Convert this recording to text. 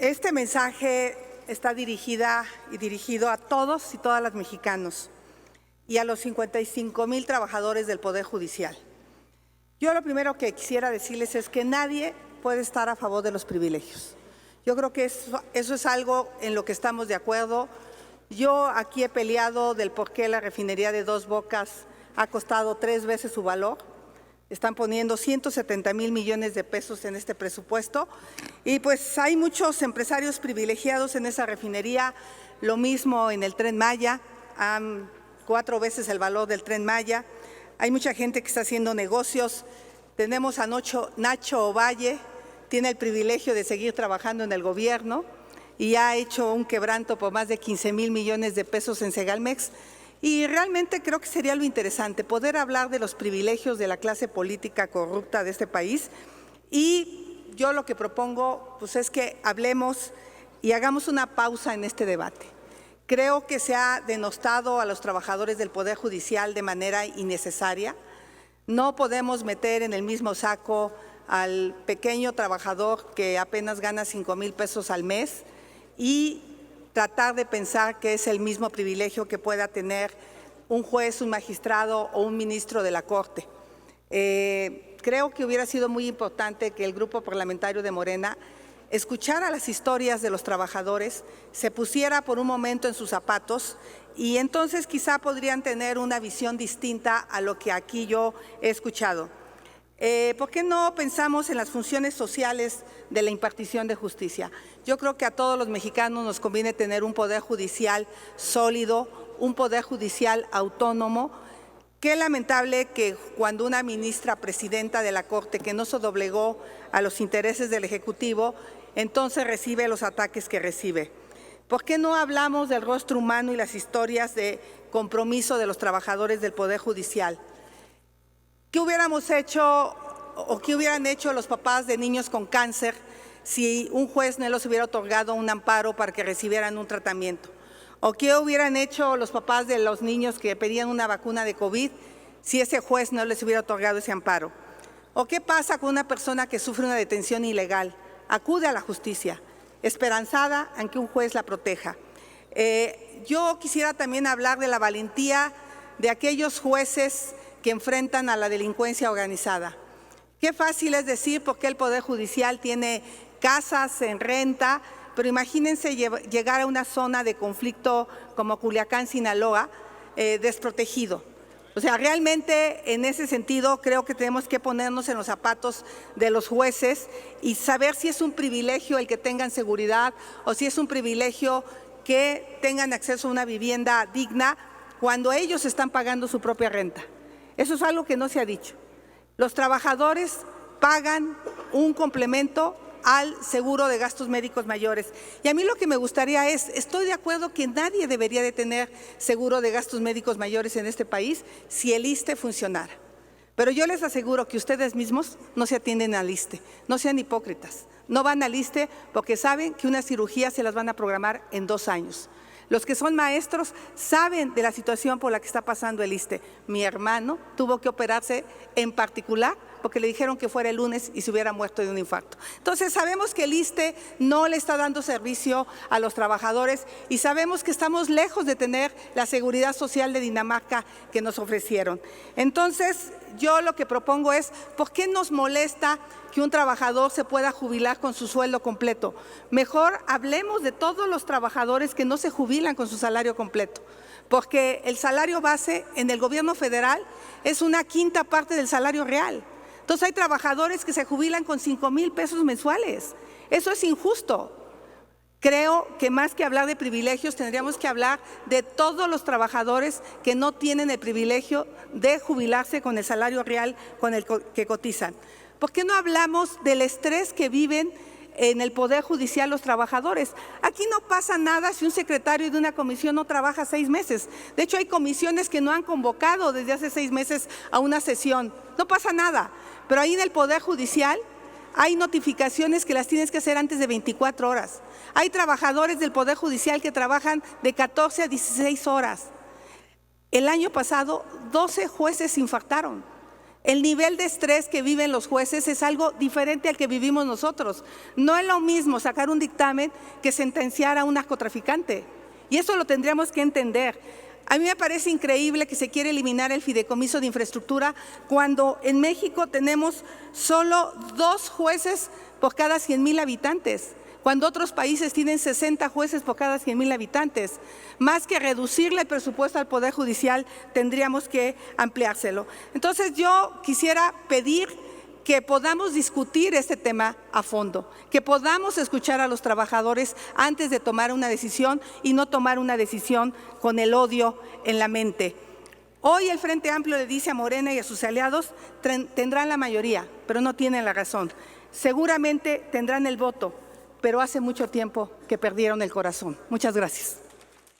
Este mensaje está dirigido a todos y todas las mexicanos y a los 55,000 trabajadores del Poder Judicial. Yo lo primero que quisiera decirles es que nadie puede estar a favor de los privilegios. Yo creo que eso es algo en lo que estamos de acuerdo. Yo aquí he peleado del por qué la refinería de Dos Bocas ha costado 3 veces su valor. Están poniendo 170,000 millones de pesos en este presupuesto y pues hay muchos empresarios privilegiados en esa refinería, lo mismo en el Tren Maya, 4 veces el valor del Tren Maya. Hay mucha gente que está haciendo negocios. Tenemos a Nacho Ovalle, tiene el privilegio de seguir trabajando en el gobierno y ha hecho un quebranto por más de 15,000 millones de pesos en Segalmex. Y realmente creo que sería lo interesante, poder hablar de los privilegios de la clase política corrupta de este país. Y yo lo que propongo pues, es que hablemos y hagamos una pausa en este debate. Creo que se ha denostado a los trabajadores del Poder Judicial de manera innecesaria. No podemos meter en el mismo saco al pequeño trabajador que apenas gana 5,000 pesos al mes y tratar de pensar que es el mismo privilegio que pueda tener un juez, un magistrado o un ministro de la Corte. Creo que hubiera sido muy importante que el grupo parlamentario de Morena escuchara las historias de los trabajadores, se pusiera por un momento en sus zapatos y entonces quizá podrían tener una visión distinta a lo que aquí yo he escuchado. ¿Por qué no pensamos en las funciones sociales de la impartición de justicia? Yo creo que a todos los mexicanos nos conviene tener un poder judicial sólido, un poder judicial autónomo. Qué lamentable que cuando una ministra presidenta de la Corte que no se doblegó a los intereses del Ejecutivo, entonces recibe los ataques que recibe. ¿Por qué no hablamos del rostro humano y las historias de compromiso de los trabajadores del Poder Judicial? ¿Qué hubiéramos hecho o qué hubieran hecho los papás de niños con cáncer si un juez no les hubiera otorgado un amparo para que recibieran un tratamiento? ¿O qué hubieran hecho los papás de los niños que pedían una vacuna de COVID si ese juez no les hubiera otorgado ese amparo? ¿O qué pasa con una persona que sufre una detención ilegal? Acude a la justicia, esperanzada en que un juez la proteja. Yo quisiera también hablar de la valentía de aquellos jueces que enfrentan a la delincuencia organizada. Qué fácil es decir por qué el Poder Judicial tiene casas en renta, pero imagínense llegar a una zona de conflicto como Culiacán, Sinaloa, desprotegido. O sea, realmente en ese sentido creo que tenemos que ponernos en los zapatos de los jueces y saber si es un privilegio el que tengan seguridad o si es un privilegio que tengan acceso a una vivienda digna cuando ellos están pagando su propia renta. Eso es algo que no se ha dicho. Los trabajadores pagan un complemento al seguro de gastos médicos mayores. Y a mí lo que me gustaría estoy de acuerdo que nadie debería de tener seguro de gastos médicos mayores en este país si el ISSSTE funcionara. Pero yo les aseguro que ustedes mismos no se atienden al ISSSTE, no sean hipócritas. No van al ISSSTE porque saben que una cirugía se las van a programar en 2 años. Los que son maestros saben de la situación por la que está pasando el ISSSTE. Mi hermano tuvo que operarse en particular porque le dijeron que fuera el lunes y se hubiera muerto de un infarto. Entonces sabemos que el ISSSTE no le está dando servicio a los trabajadores y sabemos que estamos lejos de tener la seguridad social de Dinamarca que nos ofrecieron. Entonces yo lo que propongo es, ¿por qué nos molesta que un trabajador se pueda jubilar con su sueldo completo? Mejor hablemos de todos los trabajadores que no se jubilan con su salario completo, porque el salario base en el gobierno federal es 1/5 parte del salario real. Entonces hay trabajadores que se jubilan con 5,000 pesos mensuales. Eso es injusto. Creo que más que hablar de privilegios tendríamos que hablar de todos los trabajadores que no tienen el privilegio de jubilarse con el salario real con el que cotizan. ¿Por qué no hablamos del estrés que viven en el Poder Judicial los trabajadores? Aquí no pasa nada si un secretario de una comisión no trabaja 6 meses. De hecho, hay comisiones que no han convocado desde hace 6 meses a una sesión. No pasa nada. Pero ahí en el Poder Judicial hay notificaciones que las tienes que hacer antes de 24 horas. Hay trabajadores del Poder Judicial que trabajan de 14 a 16 horas. El año pasado, 12 jueces se infartaron. El nivel de estrés que viven los jueces es algo diferente al que vivimos nosotros. No es lo mismo sacar un dictamen que sentenciar a un narcotraficante. Y eso lo tendríamos que entender. A mí me parece increíble que se quiere eliminar el fideicomiso de infraestructura cuando en México tenemos solo 2 jueces por cada 100,000 habitantes, cuando otros países tienen 60 jueces por cada 100,000 habitantes. Más que reducirle el presupuesto al Poder Judicial, tendríamos que ampliárselo. Entonces yo quisiera pedir que podamos discutir este tema a fondo, que podamos escuchar a los trabajadores antes de tomar una decisión y no tomar una decisión con el odio en la mente. Hoy el Frente Amplio le dice a Morena y a sus aliados, tendrán la mayoría, pero no tienen la razón. Seguramente tendrán el voto, pero hace mucho tiempo que perdieron el corazón. Muchas gracias.